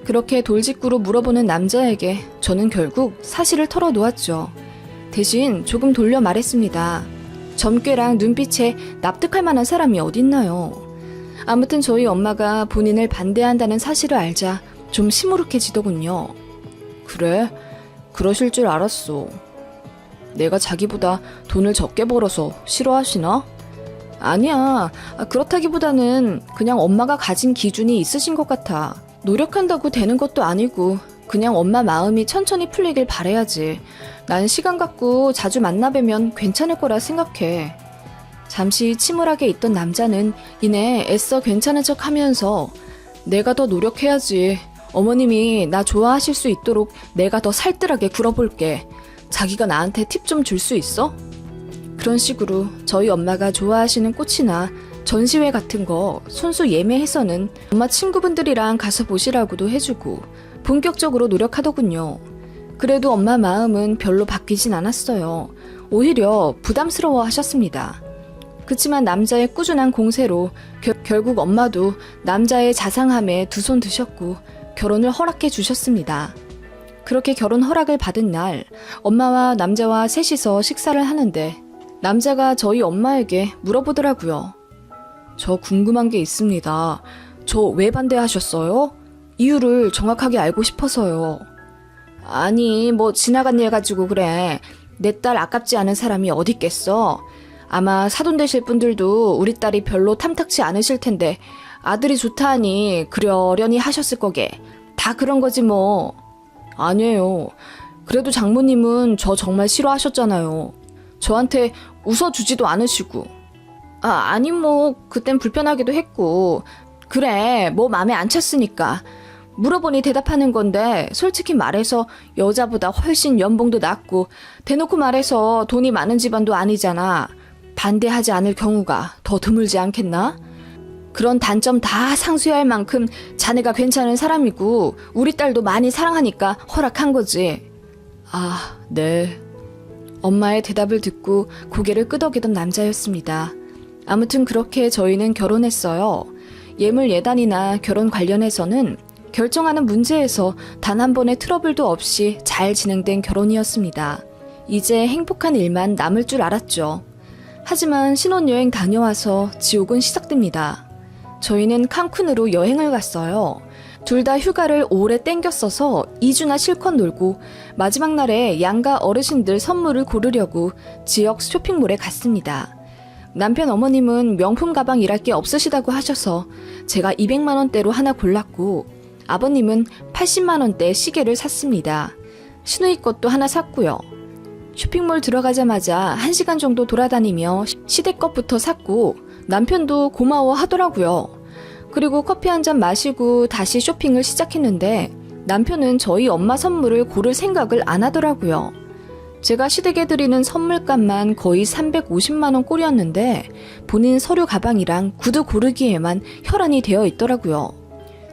그렇게 돌직구로 물어보는 남자에게 저는 결국 사실을 털어놓았죠. 대신 조금 돌려 말했습니다. 점괘랑 눈빛에 납득할 만한 사람이 어딨나요? 아무튼 저희 엄마가 본인을 반대한다는 사실을 알자 좀 시무룩해지더군요. 그래? 그러실 줄 알았어. 내가 자기보다 돈을 적게 벌어서 싫어하시나? 아니야. 그렇다기보다는 그냥 엄마가 가진 기준이 있으신 것 같아. 노력한다고 되는 것도 아니고 그냥 엄마 마음이 천천히 풀리길 바라야지. 난 시간 갖고 자주 만나뵈면 괜찮을 거라 생각해. 잠시 침울하게 있던 남자는 이내 애써 괜찮은 척 하면서 내가 더 노력해야지. 어머님이 나 좋아하실 수 있도록 내가 더 살뜰하게 굴어볼게. 자기가 나한테 팁 좀 줄 수 있어? 그런 식으로 저희 엄마가 좋아하시는 꽃이나 전시회 같은 거 손수 예매해서는 엄마 친구분들이랑 가서 보시라고도 해주고 본격적으로 노력하더군요. 그래도 엄마 마음은 별로 바뀌진 않았어요. 오히려 부담스러워 하셨습니다. 그치만 남자의 꾸준한 공세로 결국 엄마도 남자의 자상함에 두 손 드셨고 결혼을 허락해 주셨습니다. 그렇게 결혼 허락을 받은 날 엄마와 남자와 셋이서 식사를 하는데 남자가 저희 엄마에게 물어보더라고요. 저 궁금한 게 있습니다. 저 왜 반대하셨어요? 이유를 정확하게 알고 싶어서요. 아니 뭐 지나간 일 가지고 그래. 내 딸 아깝지 않은 사람이 어딨겠어. 아마 사돈 되실 분들도 우리 딸이 별로 탐탁치 않으실 텐데 아들이 좋다 하니 그러려니 하셨을 거게. 다 그런 거지 뭐. 아니에요. 그래도 장모님은 저 정말 싫어하셨잖아요. 저한테 웃어주지도 않으시고. 아니 뭐 그땐 불편하기도 했고. 그래 뭐 맘에 안 찼으니까. 물어보니 대답하는 건데 솔직히 말해서 여자보다 훨씬 연봉도 낮고 대놓고 말해서 돈이 많은 집안도 아니잖아. 반대하지 않을 경우가 더 드물지 않겠나? 그런 단점 다 상쇄할 만큼 자네가 괜찮은 사람이고 우리 딸도 많이 사랑하니까 허락한 거지. 아, 네. 엄마의 대답을 듣고 고개를 끄덕이던 남자였습니다. 아무튼 그렇게 저희는 결혼했어요. 예물 예단이나 결혼 관련해서는 결정하는 문제에서 단 한 번의 트러블도 없이 잘 진행된 결혼이었습니다. 이제 행복한 일만 남을 줄 알았죠. 하지만 신혼여행 다녀와서 지옥은 시작됩니다. 저희는 칸쿤으로 여행을 갔어요. 둘 다 휴가를 오래 땡겼어서 2주나 실컷 놀고 마지막 날에 양가 어르신들 선물을 고르려고 지역 쇼핑몰에 갔습니다. 남편 어머님은 명품 가방 일할 게 없으시다고 하셔서 제가 200만 원대로 하나 골랐고 아버님은 80만 원대 시계를 샀습니다. 시누이 것도 하나 샀고요. 쇼핑몰 들어가자마자 1시간 정도 돌아다니며 시댁 것부터 샀고 남편도 고마워 하더라고요. 그리고 커피 한 잔 마시고 다시 쇼핑을 시작했는데 남편은 저희 엄마 선물을 고를 생각을 안 하더라고요. 제가 시댁에 드리는 선물값만 거의 350만 원 꼴이었는데 본인 서류 가방이랑 구두 고르기에만 혈안이 되어 있더라고요.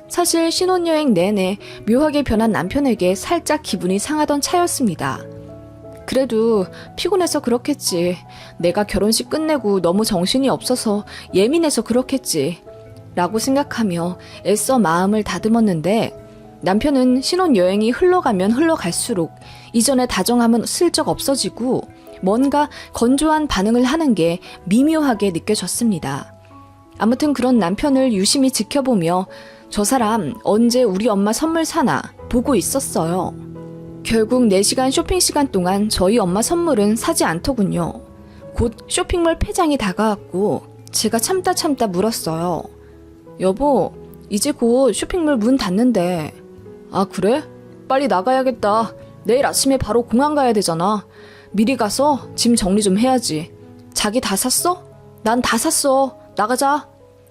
사실 신혼여행 내내 묘하게 변한 남편에게 살짝 기분이 상하던 차였습니다. 그래도 피곤해서 그렇겠지. 내가 결혼식 끝내고 너무 정신이 없어서 예민해서 그렇겠지. 라고 생각하며 애써 마음을 다듬었는데 남편은 신혼여행이 흘러가면 흘러갈수록 이전의 다정함은 슬쩍 없어지고 뭔가 건조한 반응을 하는 게 미묘하게 느껴졌습니다. 아무튼 그런 남편을 유심히 지켜보며 저 사람 언제 우리 엄마 선물 사나 보고 있었어요. 결국 4시간 쇼핑 시간 동안 저희 엄마 선물은 사지 않더군요. 곧 쇼핑몰 폐장이 다가왔고 제가 참다 물었어요. 여보, 이제 곧 쇼핑몰 문 닫는데. 아, 그래? 빨리 나가야겠다. 내일 아침에 바로 공항 가야 되잖아. 미리 가서 짐 정리 좀 해야지. 자기 다 샀어? 난 다 샀어. 나가자.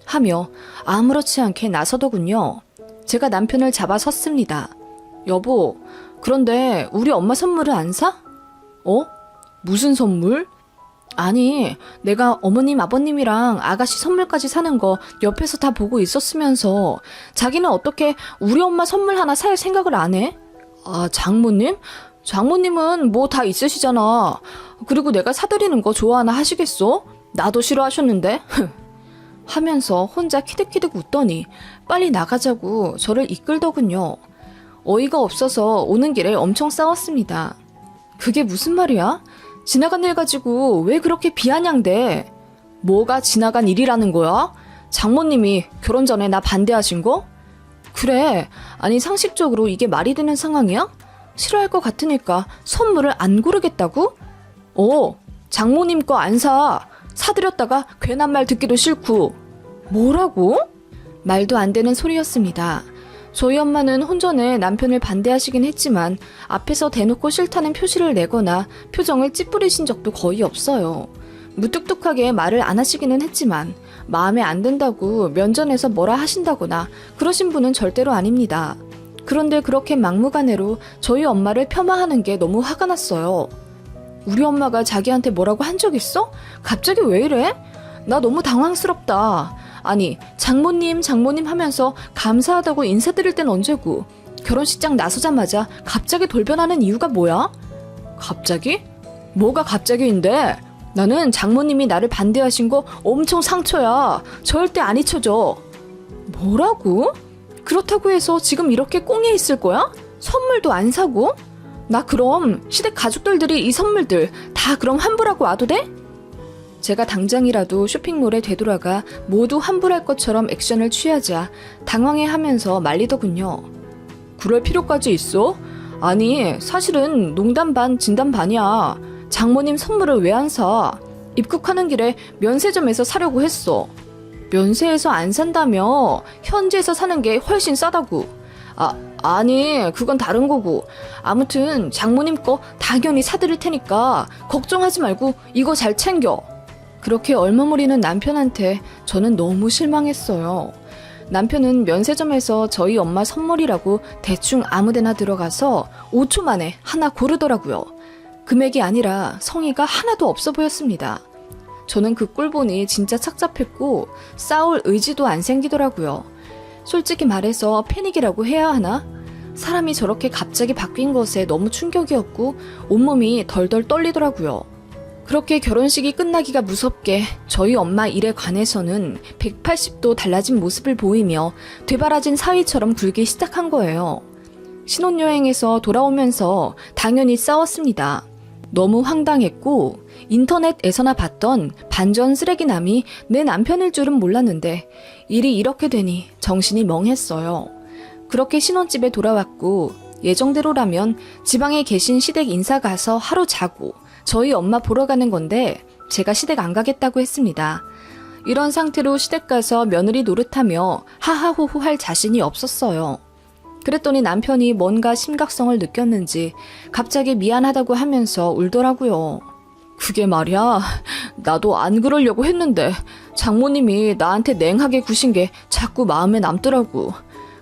하며 아무렇지 않게 나서더군요. 제가 남편을 잡아 섰습니다. 여보, 그런데 우리 엄마 선물은 안 사? 어? 무슨 선물? 아니, 내가 어머님, 아버님이랑 아가씨 선물까지 사는 거 옆에서 다 보고 있었으면서 자기는 어떻게 우리 엄마 선물 하나 살 생각을 안 해? 아, 장모님? 장모님은 뭐 다 있으시잖아. 그리고 내가 사드리는 거 좋아하나 하시겠어? 나도 싫어하셨는데. 하면서 혼자 키득키득 웃더니 빨리 나가자고 저를 이끌더군요. 어이가 없어서 오는 길에 엄청 싸웠습니다. 그게 무슨 말이야? 지나간 일 가지고 왜 그렇게 비아냥대? 뭐가 지나간 일이라는 거야? 장모님이 결혼 전에 나 반대하신 거? 그래, 아니 상식적으로 이게 말이 되는 상황이야? 싫어할 것 같으니까 선물을 안 고르겠다고? 장모님 거 안 사. 사드렸다가 괜한 말 듣기도 싫고. 뭐라고? 말도 안 되는 소리였습니다. 저희 엄마는 혼전에 남편을 반대하시긴 했지만 앞에서 대놓고 싫다는 표시를 내거나 표정을 찌푸리신 적도 거의 없어요. 무뚝뚝하게 말을 안 하시기는 했지만 마음에 안 든다고 면전에서 뭐라 하신다거나 그러신 분은 절대로 아닙니다. 그런데 그렇게 막무가내로 저희 엄마를 폄하하는 게 너무 화가 났어요. 우리 엄마가 자기한테 뭐라고 한 적 있어? 갑자기 왜 이래? 나 너무 당황스럽다. 아니, 장모님 하면서 감사하다고 인사드릴 땐 언제고 결혼식장 나서자마자 갑자기 돌변하는 이유가 뭐야? 갑자기? 뭐가 갑자기인데? 나는 장모님이 나를 반대하신 거 엄청 상처야. 절대 안 잊혀져. 뭐라고? 그렇다고 해서 지금 이렇게 꽁에 있을 거야? 선물도 안 사고? 나 그럼 시댁 가족들이 이 선물들 다 그럼 환불하고 와도 돼? 제가 당장이라도 쇼핑몰에 되돌아가 모두 환불할 것처럼 액션을 취하자 당황해하면서 말리더군요. 그럴 필요까지 있어? 아니, 사실은 농담 반 진담 반이야. 장모님 선물을 왜 안 사? 입국하는 길에 면세점에서 사려고 했어. 면세에서 안 산다며? 현지에서 사는 게 훨씬 싸다고. 아니, 그건 다른 거고. 아무튼 장모님 거 당연히 사드릴 테니까 걱정하지 말고 이거 잘 챙겨. 그렇게 얼머무리는 남편한테 저는 너무 실망했어요. 남편은 면세점에서 저희 엄마 선물이라고 대충 아무데나 들어가서 5초 만에 하나 고르더라고요. 금액이 아니라 성의가 하나도 없어 보였습니다. 저는 그 꼴 보니 진짜 착잡했고 싸울 의지도 안 생기더라고요. 솔직히 말해서 패닉이라고 해야 하나? 사람이 저렇게 갑자기 바뀐 것에 너무 충격이었고 온몸이 덜덜 떨리더라고요. 그렇게 결혼식이 끝나기가 무섭게 저희 엄마 일에 관해서는 180도 달라진 모습을 보이며 되바라진 사위처럼 굴기 시작한 거예요. 신혼여행에서 돌아오면서 당연히 싸웠습니다. 너무 황당했고 인터넷에서나 봤던 반전 쓰레기남이 내 남편일 줄은 몰랐는데 일이 이렇게 되니 정신이 멍했어요. 그렇게 신혼집에 돌아왔고 예정대로라면 지방에 계신 시댁 인사 가서 하루 자고 저희 엄마 보러 가는 건데 제가 시댁 안 가겠다고 했습니다. 이런 상태로 시댁 가서 며느리 노릇하며 하하호호 할 자신이 없었어요. 그랬더니 남편이 뭔가 심각성을 느꼈는지 갑자기 미안하다고 하면서 울더라고요. 그게 말이야, 나도 안 그러려고 했는데 장모님이 나한테 냉하게 구신 게 자꾸 마음에 남더라고.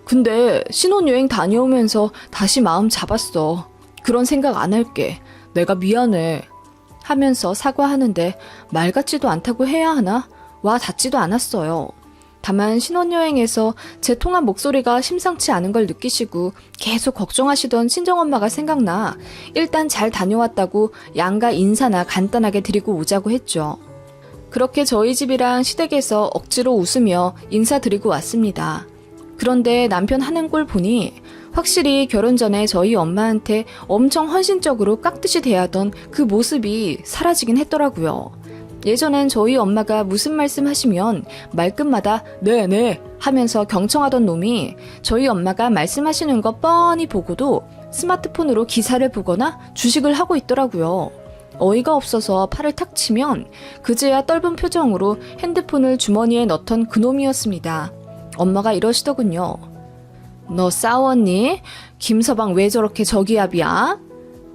근데 신혼여행 다녀오면서 다시 마음 잡았어. 그런 생각 안 할게. 내가 미안해. 하면서 사과하는데 말 같지도 않다고 해야 하나? 와 닿지도 않았어요. 다만 신혼여행에서 제 통한 목소리가 심상치 않은 걸 느끼시고 계속 걱정하시던 친정엄마가 생각나 일단 잘 다녀왔다고 양가 인사나 간단하게 드리고 오자고 했죠. 그렇게 저희 집이랑 시댁에서 억지로 웃으며 인사드리고 왔습니다. 그런데 남편 하는 꼴 보니 확실히 결혼 전에 저희 엄마한테 엄청 헌신적으로 깍듯이 대하던 그 모습이 사라지긴 했더라고요. 예전엔 저희 엄마가 무슨 말씀 하시면 말끝마다 네네 하면서 경청하던 놈이 저희 엄마가 말씀하시는 거 뻔히 보고도 스마트폰으로 기사를 보거나 주식을 하고 있더라고요. 어이가 없어서 팔을 탁 치면 그제야 떫은 표정으로 핸드폰을 주머니에 넣던 그놈이었습니다. 엄마가 이러시더군요. 너 싸웠니? 김서방 왜 저렇게 저기압이야?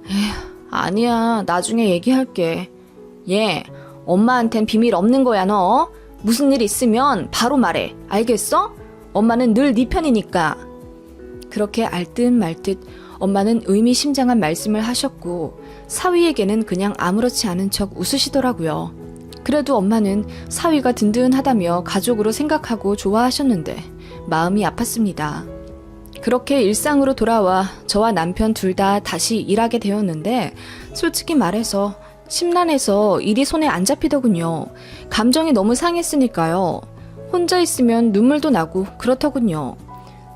에휴, 아니야. 나중에 얘기할게. 얘, 엄마한텐 비밀 없는 거야 너. 무슨 일 있으면 바로 말해. 알겠어? 엄마는 늘 네 편이니까. 그렇게 알듯 말듯 엄마는 의미심장한 말씀을 하셨고 사위에게는 그냥 아무렇지 않은 척 웃으시더라고요. 그래도 엄마는 사위가 든든하다며 가족으로 생각하고 좋아하셨는데 마음이 아팠습니다. 그렇게 일상으로 돌아와 저와 남편 둘 다 다시 일하게 되었는데 솔직히 말해서 심란해서 일이 손에 안 잡히더군요. 감정이 너무 상했으니까요. 혼자 있으면 눈물도 나고 그렇더군요.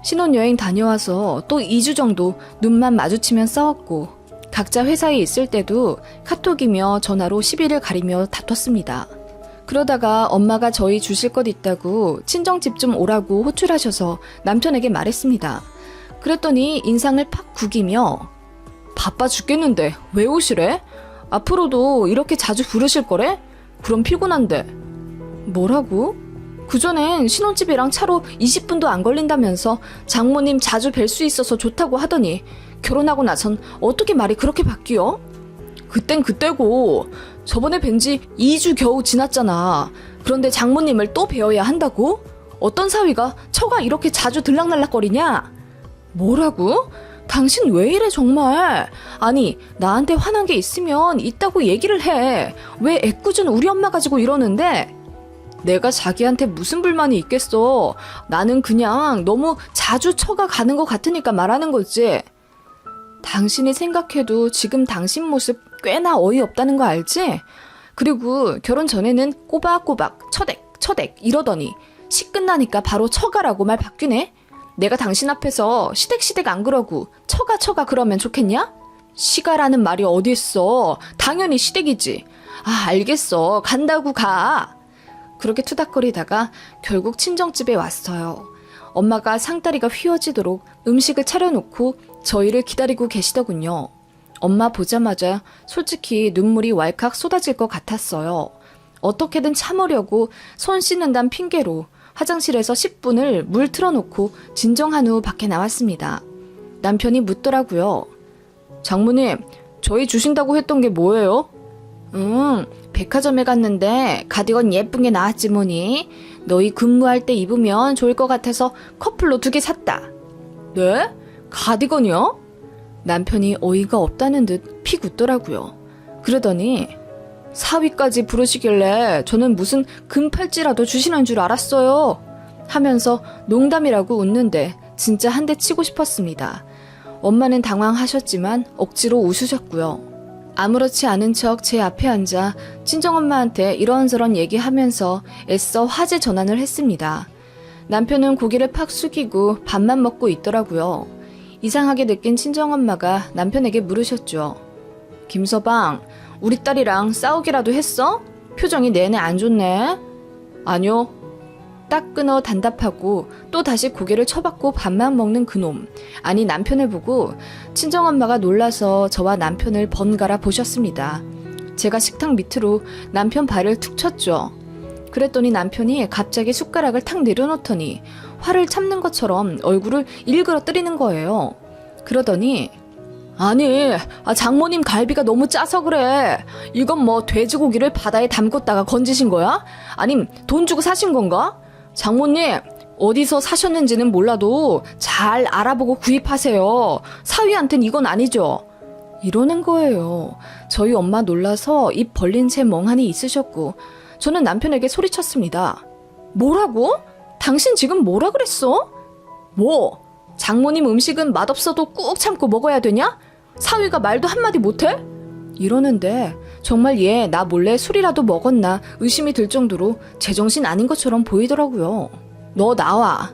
신혼여행 다녀와서 또 2주 정도 눈만 마주치면 싸웠고 각자 회사에 있을 때도 카톡이며 전화로 시비를 가리며 다퉜습니다. 그러다가 엄마가 저희 주실 것 있다고 친정집 좀 오라고 호출하셔서 남편에게 말했습니다. 그랬더니 인상을 팍 구기며 바빠 죽겠는데 왜 오시래? 앞으로도 이렇게 자주 부르실 거래? 그럼 피곤한데. 뭐라고? 그전엔 신혼집이랑 차로 20분도 안 걸린다면서 장모님 자주 뵐 수 있어서 좋다고 하더니 결혼하고 나선 어떻게 말이 그렇게 바뀌어? 그땐 그때고 저번에 뵌 지 2주 겨우 지났잖아. 그런데 장모님을 또 뵈어야 한다고? 어떤 사위가 처가 이렇게 자주 들락날락거리냐? 뭐라고? 당신 왜 이래 정말? 아니 나한테 화난 게 있으면 있다고 얘기를 해. 왜 애꿎은 우리 엄마 가지고 이러는데? 내가 자기한테 무슨 불만이 있겠어. 나는 그냥 너무 자주 처가 가는 것 같으니까 말하는 거지. 당신이 생각해도 지금 당신 모습 꽤나 어이없다는 거 알지? 그리고 결혼 전에는 꼬박꼬박 처댁 이러더니 시 끝나니까 바로 처가라고 말 바뀌네? 내가 당신 앞에서 시댁 안 그러고 처가 그러면 좋겠냐? 시가라는 말이 어디 있어. 당연히 시댁이지. 아 알겠어. 간다고 가. 그렇게 투닥거리다가 결국 친정집에 왔어요. 엄마가 상다리가 휘어지도록 음식을 차려놓고 저희를 기다리고 계시더군요. 엄마 보자마자 솔직히 눈물이 왈칵 쏟아질 것 같았어요. 어떻게든 참으려고 손 씻는다는 핑계로 화장실에서 10분을 물 틀어놓고 진정한 후 밖에 나왔습니다. 남편이 묻더라고요. 장모님, 저희 주신다고 했던 게 뭐예요? 백화점에 갔는데 가디건 예쁜 게 나왔지 뭐니. 너희 근무할 때 입으면 좋을 것 같아서 커플로 2개 샀다. 네? 가디건이요? 남편이 어이가 없다는 듯 픽 웃더라고요. 그러더니 사위까지 부르시길래 저는 무슨 금팔찌라도 주시는 줄 알았어요. 하면서 농담이라고 웃는데 진짜 한 대 치고 싶었습니다. 엄마는 당황하셨지만 억지로 웃으셨고요. 아무렇지 않은 척 제 앞에 앉아 친정엄마한테 이런저런 얘기하면서 애써 화제 전환을 했습니다. 남편은 고개를 팍 숙이고 밥만 먹고 있더라고요. 이상하게 느낀 친정엄마가 남편에게 물으셨죠. 김서방, 우리 딸이랑 싸우기라도 했어? 표정이 내내 안 좋네. 아니요. 딱 끊어 단답하고 또 다시 고개를 쳐박고 밥만 먹는 그놈. 아니 남편을 보고 친정엄마가 놀라서 저와 남편을 번갈아 보셨습니다. 제가 식탁 밑으로 남편 발을 툭 쳤죠. 그랬더니 남편이 갑자기 숟가락을 탁 내려놓더니 화를 참는 것처럼 얼굴을 일그러뜨리는 거예요. 그러더니 아니, 장모님 갈비가 너무 짜서 그래. 이건 뭐 돼지고기를 바다에 담궜다가 건지신 거야? 아님 돈 주고 사신 건가? 장모님, 어디서 사셨는지는 몰라도 잘 알아보고 구입하세요. 사위한텐 이건 아니죠. 이러는 거예요. 저희 엄마 놀라서 입 벌린 채 멍하니 있으셨고 저는 남편에게 소리쳤습니다. 뭐라고? 당신 지금 뭐라 그랬어? 뭐? 장모님 음식은 맛없어도 꾹 참고 먹어야 되냐? 사위가 말도 한마디 못해? 이러는데 정말 얘 나 몰래 술이라도 먹었나 의심이 들 정도로 제정신 아닌 것처럼 보이더라고요. 너 나와.